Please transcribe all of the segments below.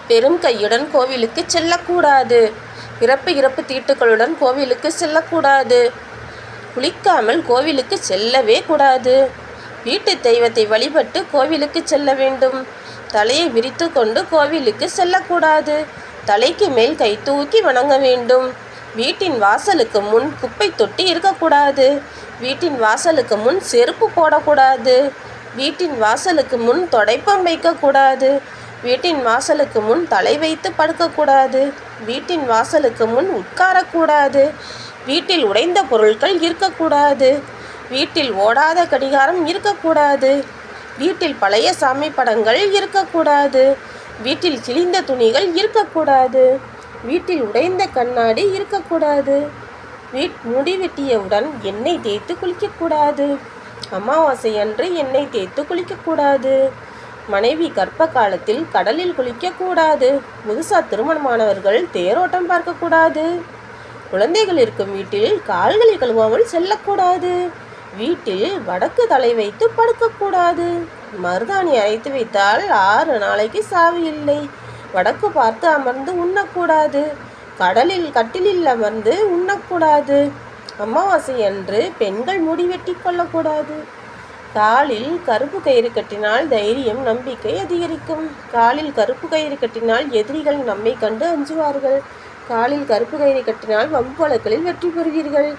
வெறும் கையுடன் கோவிலுக்கு செல்லக்கூடாது. பிறப்பு இறப்பு தீட்டுகளுடன் கோவிலுக்கு செல்லக்கூடாது. குளிக்காமல் கோவிலுக்கு செல்லவே கூடாது. வீட்டு தெய்வத்தை வழிபட்டு கோவிலுக்கு செல்ல வேண்டும். தலையை விரித்து கொண்டு கோவிலுக்கு செல்லக்கூடாது. தலைக்கு மேல் கை தூக்கி வணங்க வேண்டும். வீட்டின் வாசலுக்கு முன் குப்பை தொட்டி இருக்கக்கூடாது. வீட்டின் வாசலுக்கு முன் செருப்பு போடக்கூடாது. வீட்டின் வாசலுக்கு முன் தொடைப்பம் வைக்கக்கூடாது. வீட்டின் வாசலுக்கு முன் தலை வைத்து படுக்கக்கூடாது. வீட்டின் வாசலுக்கு முன் உட்காரக்கூடாது. வீட்டில் உடைந்த பொருட்கள் இருக்கக்கூடாது. வீட்டில் ஓடாத கடிகாரம் இருக்கக்கூடாது. வீட்டில் பழைய சாமி படங்கள் இருக்கக்கூடாது. வீட்டில் கிழிந்த துணிகள் இருக்கக்கூடாது. வீட்டில் உடைந்த கண்ணாடி இருக்கக்கூடாது. முடி வெட்டியவுடன் எண்ணெய் தேய்த்து குளிக்கக்கூடாது. அமாவாசை அன்று எண்ணெய் தேய்த்து குளிக்கக்கூடாது. மனைவி கர்ப்ப காலத்தில் கடலில் குளிக்கக்கூடாது. புதுசாக திருமணமானவர்கள் தேரோட்டம் பார்க்கக்கூடாது. குழந்தைகள் இருக்கும் வீட்டில் கால்களை கழுவாமல் செல்லக்கூடாது. வீட்டில் வடக்கு தலை வைத்து படுக்கக்கூடாது. மருதாணி அரைத்து வைத்தால் 6 நாளைக்கு சாவு இல்லை. வடக்கு பார்த்து அமர்ந்து உண்ணக்கூடாது. கட்டிலில் அமர்ந்து உண்ணக்கூடாது. அமாவாசை அன்று பெண்கள் முடி வெட்டி கொள்ளக்கூடாது. காலில் கருப்பு கயிறு கட்டினால் தைரியம் நம்பிக்கை அதிகரிக்கும். காலில் கருப்பு கயிறு கட்டினால் எதிரிகள் நம்மை கண்டு அஞ்சுவார்கள். காலில் கருப்பு கயிறு கட்டினால் வம்பு வழக்குகளில் வெற்றி பெறுவீர்கள்.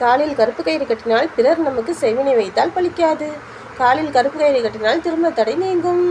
காலில் கருப்பு கயிறு கட்டினால் பிறர் நமக்கு செய்வினை வைத்தால் பலிக்காது. காலில் கருப்பு கயிறு கட்டினால் திருமண தடை நீங்கும்.